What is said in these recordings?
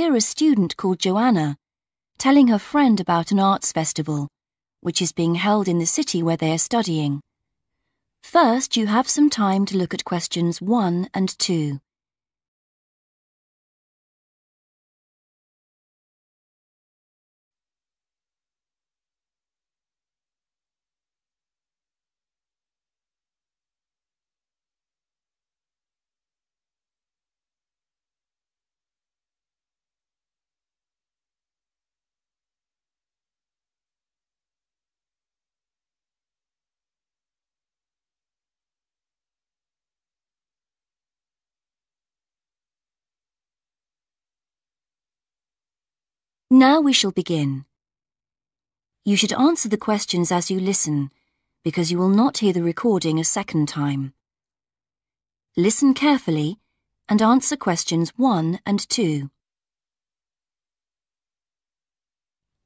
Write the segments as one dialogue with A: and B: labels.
A: hear a student called Joanna telling her friend about an arts festival, which is being held in the city where they are studying. First, you have some time to look at questions 1 and 2. Now we shall begin. You should answer the questions as you listen, because you will not hear the recording a second time. Listen carefully and answer questions 1 and 2.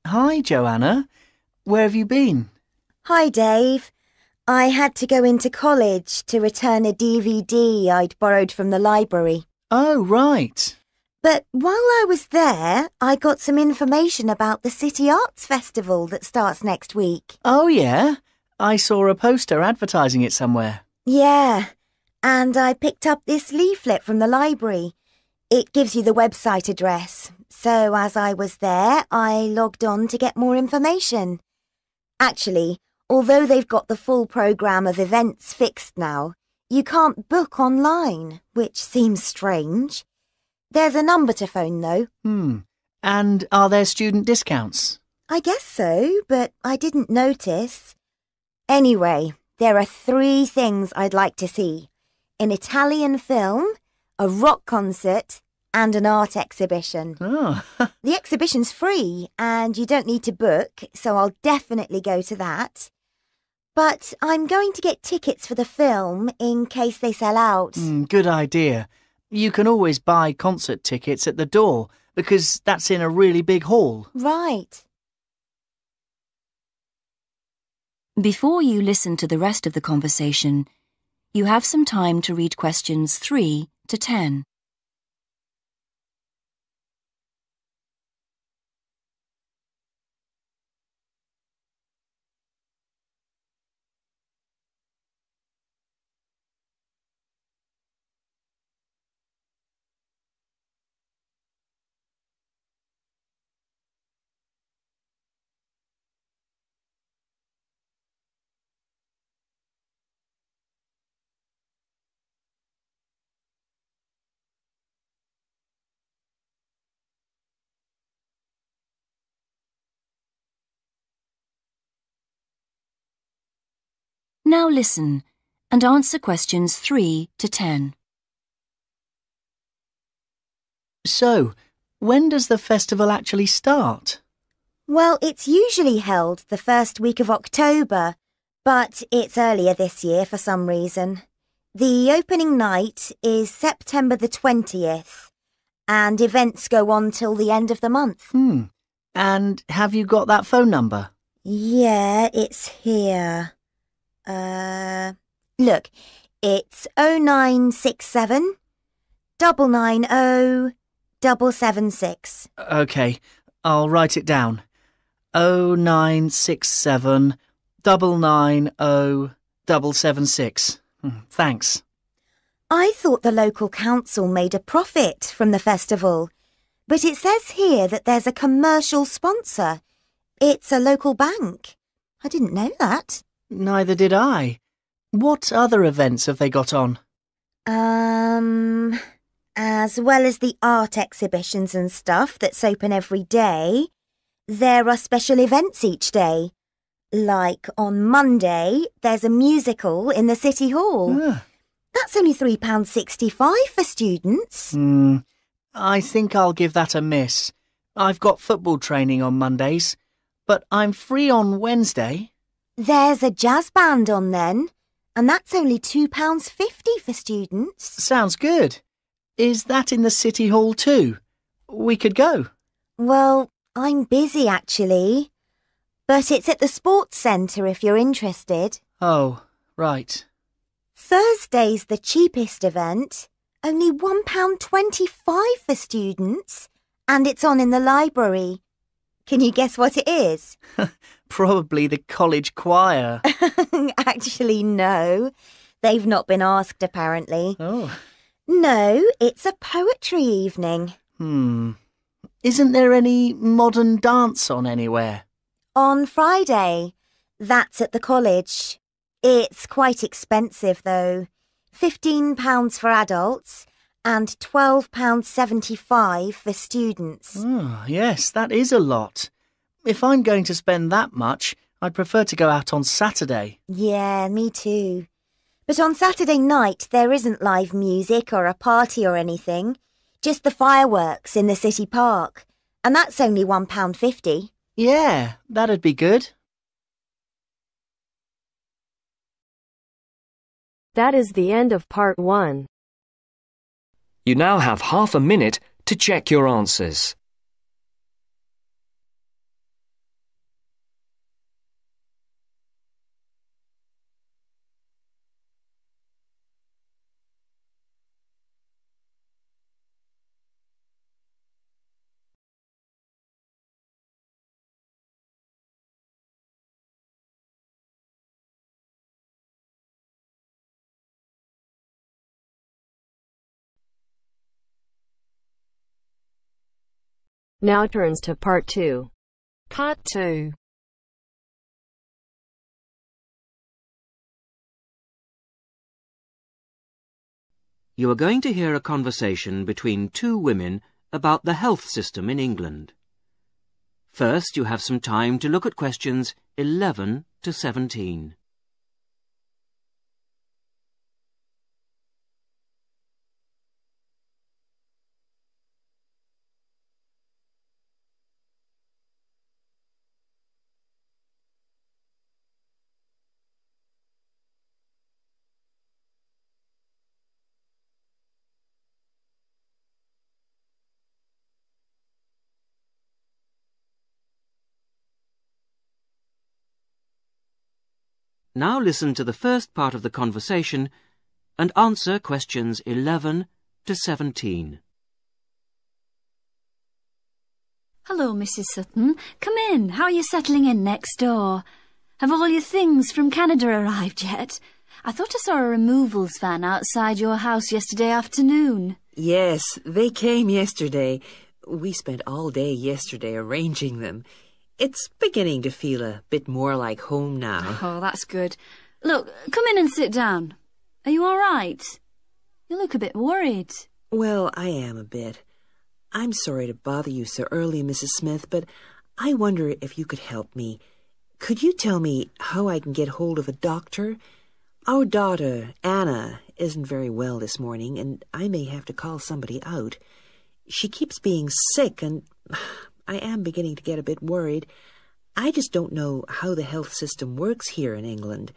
B: Hi, Joanna. Where have you been?
C: Hi, Dave. I had to go into college to return a DVD I'd borrowed from the library.
B: Oh, right.
C: But while I was there, I got some information about the City Arts Festival that starts next week.
B: Oh, yeah? I saw a poster advertising it somewhere.
C: Yeah, and I picked up this leaflet from the library. It gives you the website address. So as I was there, I logged on to get more information. Actually, although they've got the full programme of events fixed now, you can't book online, which seems strange. There's a number to phone, though.
B: And are there student discounts?
C: I guess so, but I didn't notice. Anyway, there are 3 things I'd like to see. An Italian film, a rock concert, and an art exhibition.
B: Oh.
C: The exhibition's free, and you don't need to book, so I'll definitely go to that. But I'm going to get tickets for the film in case they sell out.
B: Good idea. You can always buy concert tickets at the door because that's in a really big hall.
C: Right.
A: Before you listen to the rest of the conversation, you have some time to read questions 3 to 10. Now listen and answer questions 3 to 10.
B: So, when does the festival actually start?
C: Well, it's usually held the first week of October, but it's earlier this year for some reason. The opening night is September the 20th, and events go on till the end of the month.
B: And have you got that phone number?
C: Yeah, it's here. Look, it's 0967 990 776.
B: OK, I'll write it down. 0967 990 776. Thanks.
C: I thought the local council made a profit from the festival, but it says here that there's a commercial sponsor. It's a local bank. I didn't know that.
B: Neither did I. What other events have they got on?
C: As well as the art exhibitions and stuff that's open every day, there are special events each day. Like on Monday, there's a musical in the City Hall. That's only £3.65 for students.
B: I think I'll give that a miss. I've got football training on Mondays, but I'm free on Wednesday.
C: There's a jazz band on then, and that's only £2.50 for students.
B: Sounds good. Is that in the City Hall too? We could go.
C: Well, I'm busy actually, but it's at the sports centre if you're interested.
B: Oh, right.
C: Thursday's the cheapest event, only £1.25 for students, And it's on in the library. Can you guess what it is?
B: Probably the college choir.
C: Actually, no. They've not been asked, apparently.
B: Oh.
C: No, it's a poetry evening.
B: Isn't there any modern dance on anywhere?
C: On Friday. That's at the college. It's quite expensive, though. £15 for adults and £12.75 for students.
B: Oh, yes, that is a lot. If I'm going to spend that much, I'd prefer to go out on Saturday.
C: Yeah, me too. But on Saturday night, there isn't live music or a party or anything. Just the fireworks in the city park. And that's only £1.50.
B: Yeah, that'd be good.
D: That is the end of part 1.
E: You now have half a minute to check your answers.
D: Now turns to part 2.
F: Part 2.
G: You are going to hear a conversation between two women about the health system in England. First, you have some time to look at questions 11 to 17. Now listen to the first part of the conversation and answer questions 11 to 17.
A: Hello, Mrs. Sutton. Come in. How are you settling in next door? Have all your things from Canada arrived yet? I thought I saw a removals van outside your house yesterday afternoon.
H: Yes, they came yesterday. We spent all day yesterday arranging them. It's beginning to feel a bit more like home now.
A: Oh, that's good. Look, come in and sit down. Are you all right? You look a bit worried.
H: Well, I am a bit. I'm sorry to bother you so early, Mrs. Smith, but I wonder if you could help me. Could you tell me how I can get hold of a doctor? Our daughter, Anna, isn't very well this morning, and I may have to call somebody out. She keeps being sick, and I am beginning to get a bit worried. I just don't know how the health system works here in England.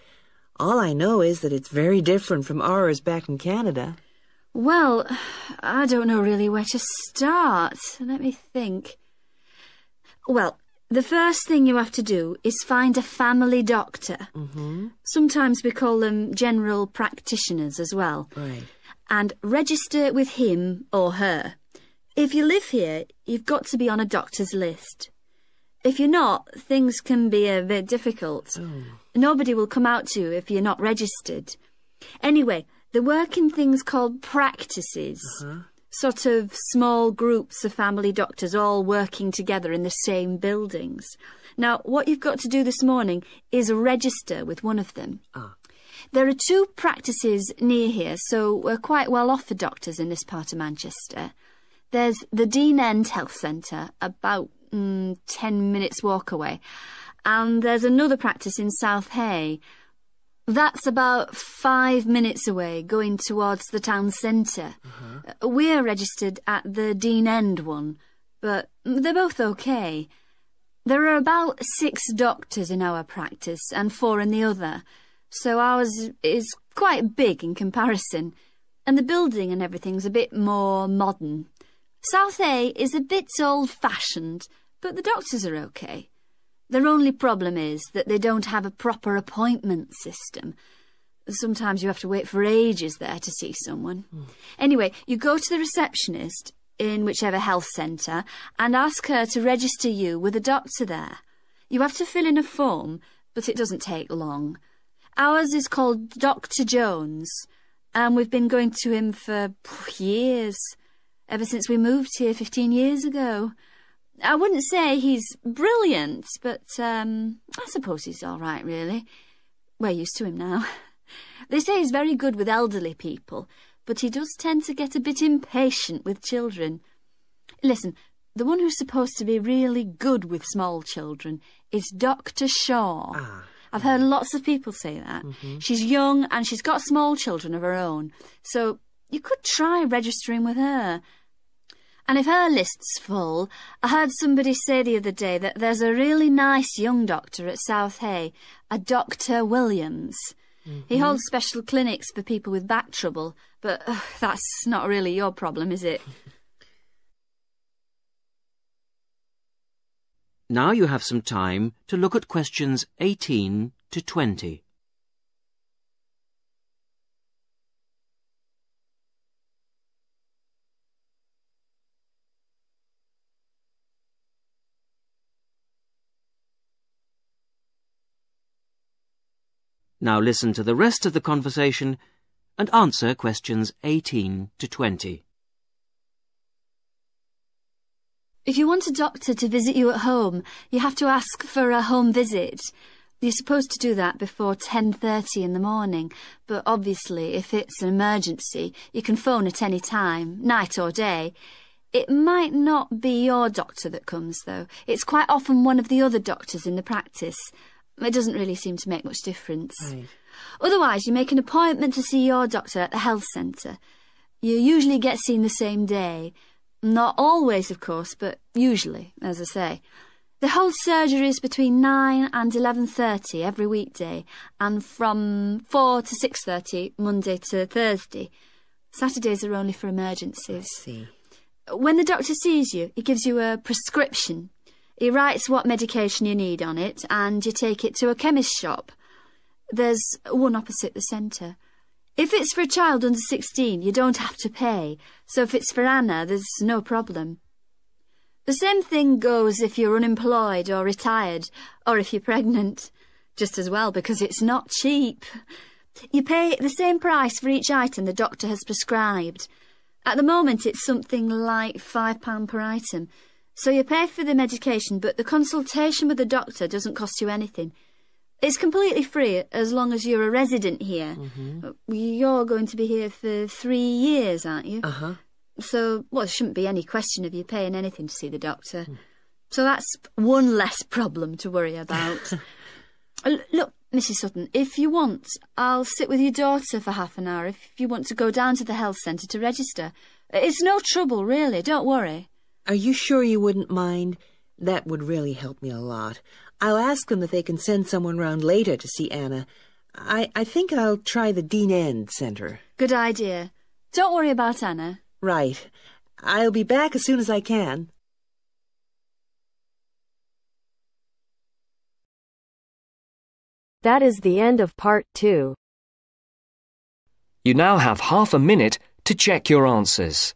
H: All I know is that it's very different from ours back in Canada.
A: Well, I don't know really where to start. Let me think. Well, the first thing you have to do is find a family doctor. Sometimes we call them general practitioners as well.
H: Right.
A: And register with him or her. If you live here, you've got to be on a doctor's list. If you're not, things can be a bit difficult. Nobody will come out to you if you're not registered. Anyway, they work in things called practices. Sort of small groups of family doctors all working together in the same buildings. Now, what you've got to do this morning is register with one of them. There are 2 practices near here, so we're quite well off for doctors in this part of Manchester. There's the Dean End Health Centre, about 10 minutes walk away. And there's another practice in South Hay. That's about 5 minutes away, going towards the town centre. We're registered at the Dean End one, but they're both okay. There are about 6 doctors in our practice and 4 in the other, so ours is quite big in comparison, and the building and everything's a bit more modern. South A is a bit old-fashioned, but the doctors are okay. Their only problem is that they don't have a proper appointment system. Sometimes you have to wait for ages there to see someone. Anyway, you go to the receptionist
F: in whichever health centre and ask her to register you with a doctor there. You have to fill in a form, but it doesn't take long. Ours is called Dr. Jones, and we've been going to him for years, ever since we moved here 15 years ago. I wouldn't say he's brilliant, but I suppose he's all right, really. We're used to him now. They say he's very good with elderly people, but he does tend to get a bit impatient with children. Listen, the one who's supposed to be really good with small children is Dr. Shaw. I've heard lots of people say that. She's young and she's got small children of her own, so you could try registering with her. And if her list's full, I heard somebody say the other day that there's a really nice young doctor at South Hay, a Dr. Williams. He holds special clinics for people with back trouble, but that's not really your problem, is it?
G: Now you have some time to look at questions 18 to 20. Now listen to the rest of the conversation and answer questions 18 to 20.
F: If you want a doctor to visit you at home, you have to ask for a home visit. You're supposed to do that before 10:30 in the morning, but obviously if it's an emergency, you can phone at any time, night or day. It might not be your doctor that comes, though. It's quite often one of the other doctors in the practice. It doesn't really seem to make much difference.
H: Right.
F: Otherwise, you make an appointment to see your doctor at the health centre. You usually get seen the same day. Not always, of course, but usually, as I say. They hold surgeries between 9 and 11:30 every weekday, and from 4 to 6:30 Monday to Thursday. Saturdays are only for emergencies.
H: I see.
F: When the doctor sees you, he gives you a prescription. He writes what medication you need on it, and you take it to a chemist's shop. There's one opposite the centre. If it's for a child under 16, you don't have to pay, so if it's for Anna, there's no problem. The same thing goes if you're unemployed or retired, or if you're pregnant. Just as well, because it's not cheap. You pay the same price for each item the doctor has prescribed. At the moment, it's something like £5 per item. So you pay for the medication, but the consultation with the doctor doesn't cost you anything. It's completely free as long as you're a resident here. You're going to be here for 3 years, aren't you? So, well, there shouldn't be any question of you paying anything to see the doctor. So that's one less problem to worry about. Look, Mrs. Sutton, if you want, I'll sit with your daughter for half an hour if you want to go down to the health centre to register. It's no trouble, really, don't worry.
H: Are you sure you wouldn't mind? That would really help me a lot. I'll ask them if they can send someone round later to see Anna. I think I'll try the Dean End Centre.
F: Good idea. Don't worry about Anna.
H: Right. I'll be back as soon as I can.
D: That is the end of part 2.
E: You now have half a minute to check your answers.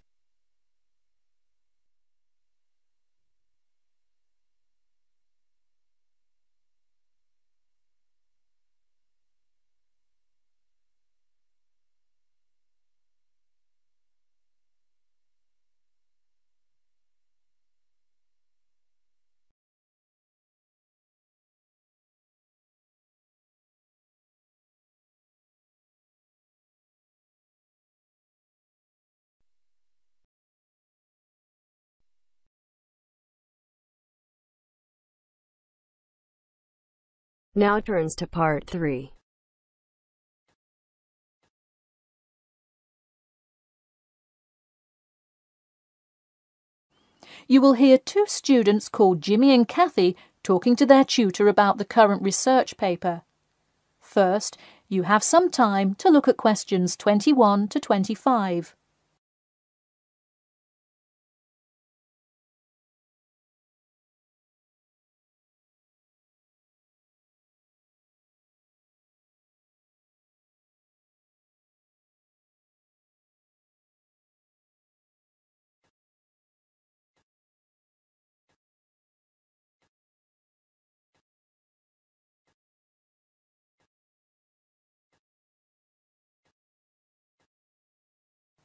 D: Now turns to part 3.
I: You will hear 2 students called Jimmy and Kathy talking to their tutor about the current research paper. First, you have some time to look at questions 21 to 25.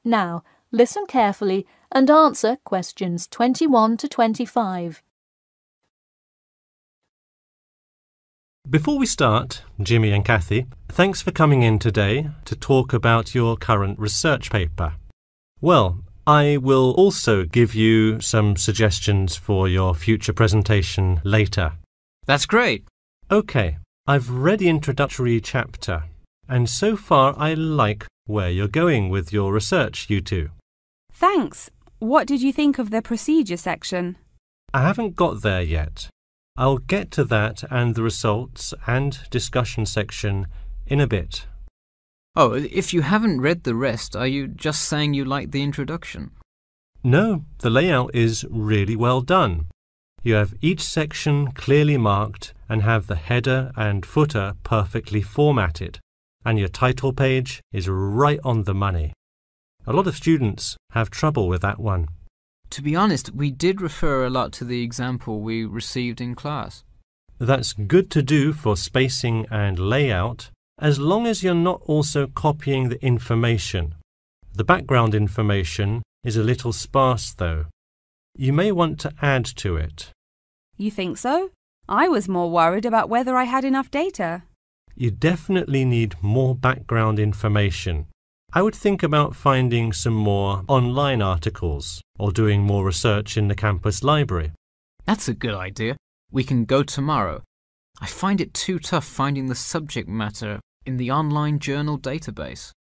I: Now, listen carefully and answer questions 21 to 25.
J: Before we start, Jimmy and Kathy, thanks for coming in today to talk about your current research paper. Well, I will also give you some suggestions for your future presentation later.
K: That's great.
J: OK, I've read the introductory chapter, and so far I like where you're going with your research, you two.
L: Thanks. What did you think of the procedure section?
J: I haven't got there yet. I'll get to that and the results and discussion section in a bit.
K: Oh, if you haven't read the rest, are you just saying you like the introduction?
J: No, the layout is really well done. You have each section clearly marked and have the header and footer perfectly formatted, and your title page is right on the money. A lot of students have trouble with that one.
K: To be honest, we did refer a lot to the example we received in class.
J: That's good to do for spacing and layout, as long as you're not also copying the information. The background information is a little sparse, though. You may want to add to it.
L: You think so? I was more worried about whether I had enough data.
J: You definitely need more background information. I would think about finding some more online articles or doing more research in the campus library.
K: That's a good idea. We can go tomorrow. I find it too tough finding the subject matter in the online journal database.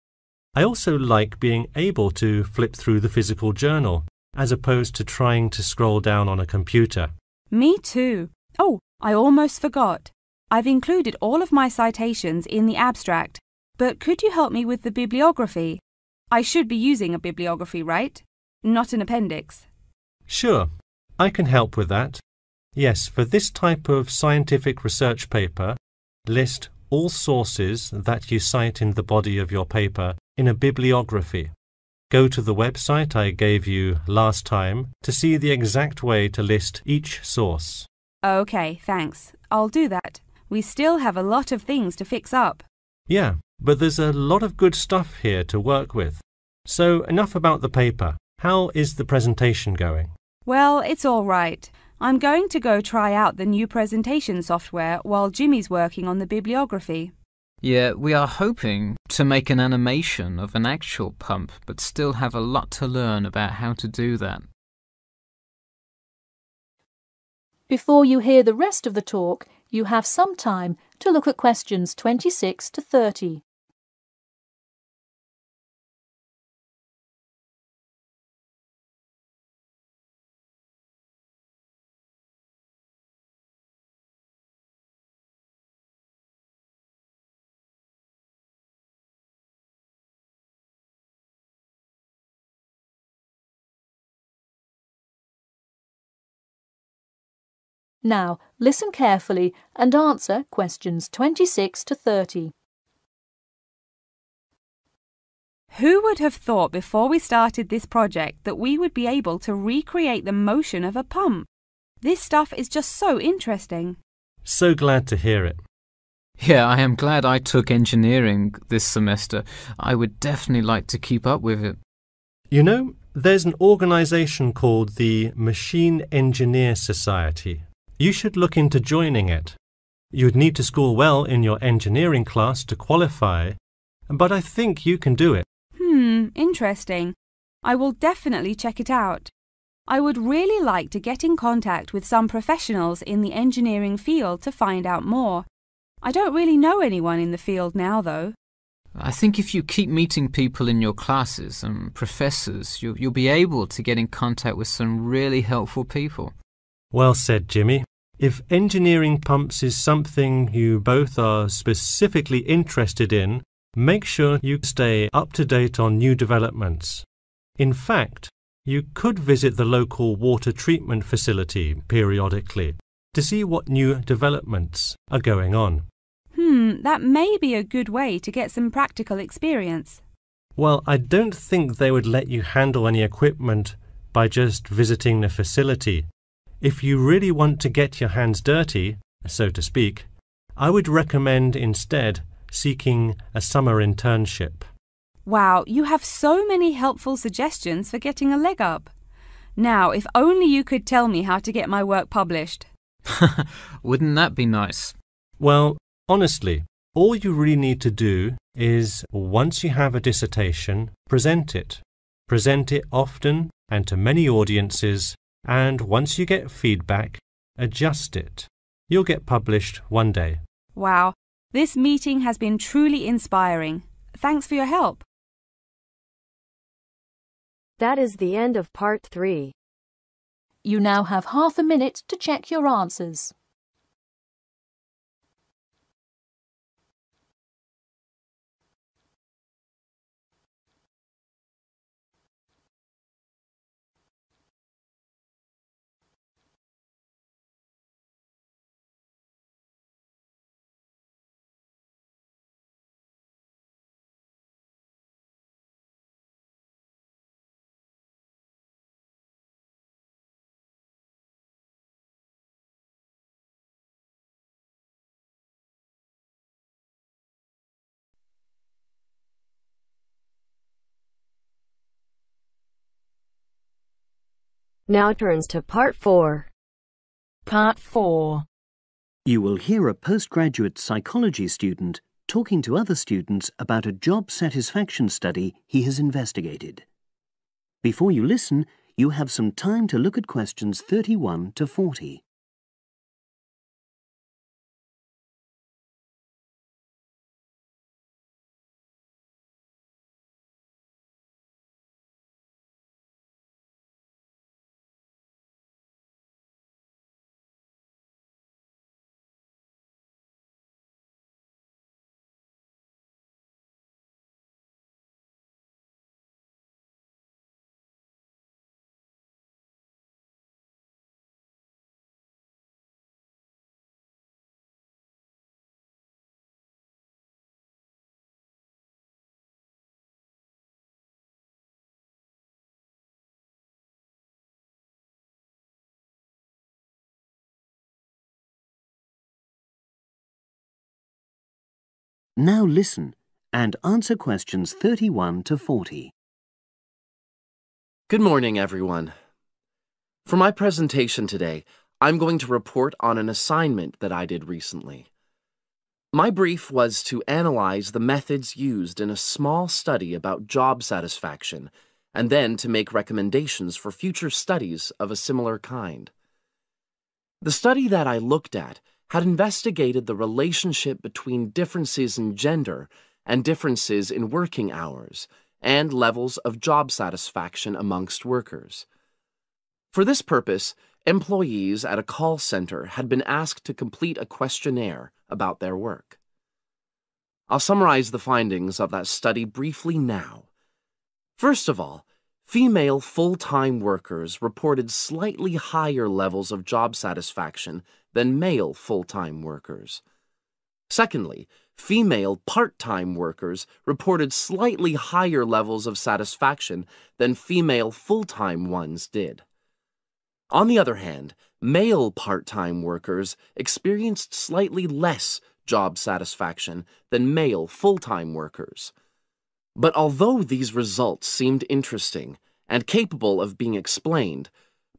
J: I also like being able to flip through the physical journal as opposed to trying to scroll down on a computer.
L: Me too. Oh, I almost forgot. I've included all of my citations in the abstract. But could you help me with the bibliography? I should be using a bibliography, right? Not an appendix.
J: Sure, I can help with that. Yes, for this type of scientific research paper, list all sources that you cite in the body of your paper in a bibliography. Go to the website I gave you last time to see the exact way to list each source.
L: Okay, thanks. I'll do that. We still have a lot of things to fix up.
J: Yeah, but there's a lot of good stuff here to work with. So enough about the paper. How is the presentation going?
L: Well, it's all right. I'm going to go try out the new presentation software while Jimmy's working on the bibliography.
K: Yeah, we are hoping to make an animation of an actual pump, but still have a lot to learn about how to do that.
I: Before you hear the rest of the talk, you have some time to look at questions 26 to 30. Now, listen carefully and answer questions 26 to 30.
L: Who would have thought before we started this project that we would be able to recreate the motion of a pump? This stuff is just so interesting.
J: So glad to hear it.
K: Yeah, I am glad I took engineering this semester. I would definitely like to keep up with it.
J: You know, there's an organisation called the Machine Engineer Society. You should look into joining it. You'd need to score well in your engineering class to qualify, but I think you can do it.
L: Interesting. I will definitely check it out. I would really like to get in contact with some professionals in the engineering field to find out more. I don't really know anyone in the field now, though.
K: I think if you keep meeting people in your classes and professors, you'll be able to get in contact with some really helpful people.
J: Well said, Jimmy. If engineering pumps is something you both are specifically interested in, make sure you stay up to date on new developments. In fact, you could visit the local water treatment facility periodically to see what new developments are going on.
L: That may be a good way to get some practical experience.
J: Well, I don't think they would let you handle any equipment by just visiting the facility. If you really want to get your hands dirty, so to speak, I would recommend instead seeking a summer internship.
L: Wow, you have so many helpful suggestions for getting a leg up. Now, if only you could tell me how to get my work published.
K: Wouldn't that be nice?
J: Well, honestly, all you really need to do is, once you have a dissertation, present it. Present it often and to many audiences, and once you get feedback, adjust it. You'll get published one day.
L: Wow, this meeting has been truly inspiring. Thanks for your help.
D: That is the end of part 3.
I: You now have half a minute to check your answers.
D: Now turns to part 4.
M: Part 4.
N: You will hear a postgraduate psychology student talking to other students about a job satisfaction study he has investigated. Before you listen, you have some time to look at questions 31 to 40. Now listen and answer questions 31 to 40.
O: Good morning, everyone. For my presentation today, I'm going to report on an assignment that I did recently. My brief was to analyze the methods used in a small study about job satisfaction, and then to make recommendations for future studies of a similar kind. The study that I looked at had investigated the relationship between differences in gender and differences in working hours and levels of job satisfaction amongst workers. For this purpose, employees at a call center had been asked to complete a questionnaire about their work. I'll summarize the findings of that study briefly now. First of all, female full-time workers reported slightly higher levels of job satisfaction than male full-time workers. Secondly, female part-time workers reported slightly higher levels of satisfaction than female full-time ones did. On the other hand, male part-time workers experienced slightly less job satisfaction than male full-time workers. But although these results seemed interesting and capable of being explained,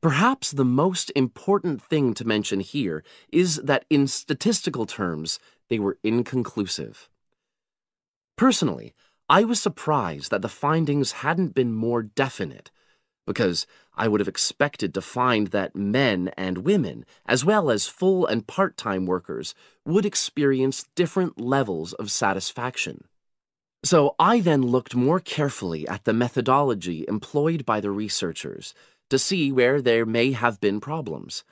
O: perhaps the most important thing to mention here is that in statistical terms, they were inconclusive. Personally, I was surprised that the findings hadn't been more definite, because I would have expected to find that men and women, as well as full and part-time workers, would experience different levels of satisfaction. So I then looked more carefully at the methodology employed by the researchers to see where there may have been problems.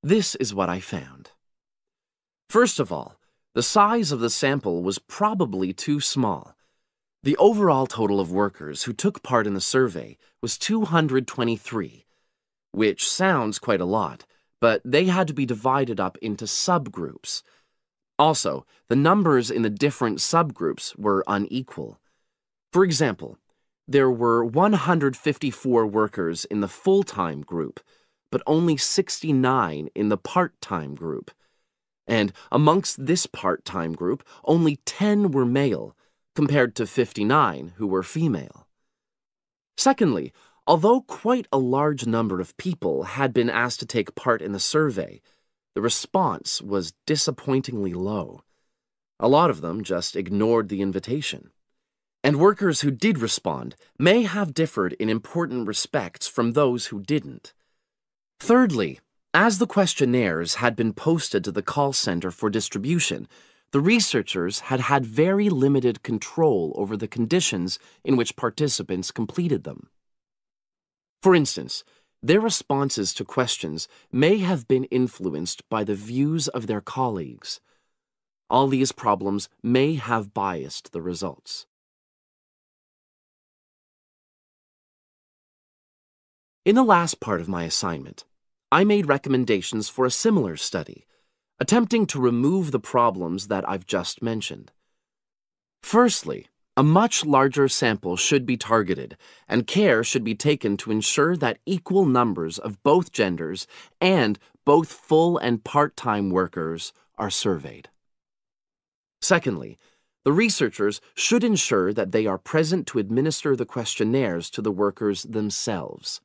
O: This is what I found. First of all, the size of the sample was probably too small. The overall total of workers who took part in the survey was 223, which sounds quite a lot, but they had to be divided up into subgroups. Also, the numbers in the different subgroups were unequal. For example, there were 154 workers in the full-time group, but only 69 in the part-time group. And amongst this part-time group, only 10 were male, compared to 59 who were female. Secondly, although quite a large number of people had been asked to take part in the survey, the response was disappointingly low. A lot of them just ignored the invitation. And workers who did respond may have differed in important respects from those who didn't. Thirdly, as the questionnaires had been posted to the call center for distribution, the researchers had had very limited control over the conditions in which participants completed them. For instance, their responses to questions may have been influenced by the views of their colleagues. All these problems may have biased the results. In the last part of my assignment, I made recommendations for a similar study, attempting to remove the problems that I've just mentioned. Firstly, a much larger sample should be targeted, and care should be taken to ensure that equal numbers of both genders and both full and part-time workers are surveyed. Secondly, the researchers should ensure that they are present to administer the questionnaires to the workers themselves.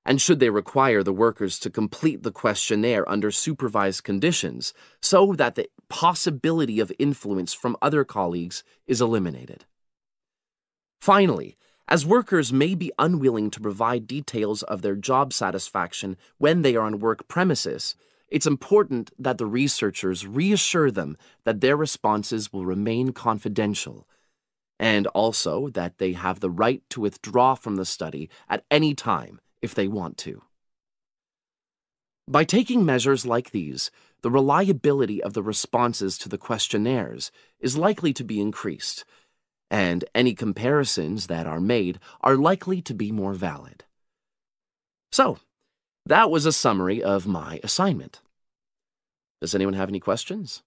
O: And should they require the workers to complete the questionnaire under supervised conditions so that the possibility of influence from other colleagues is eliminated. Finally, as workers may be unwilling to provide details of their job satisfaction when they are on work premises, it's important that the researchers reassure them that their responses will remain confidential, and also that they have the right to withdraw from the study at any time if they want to. By taking measures like these, the reliability of the responses to the questionnaires is likely to be increased, and any comparisons that are made are likely to be more valid. So, that was a summary of my assignment. Does anyone have any questions?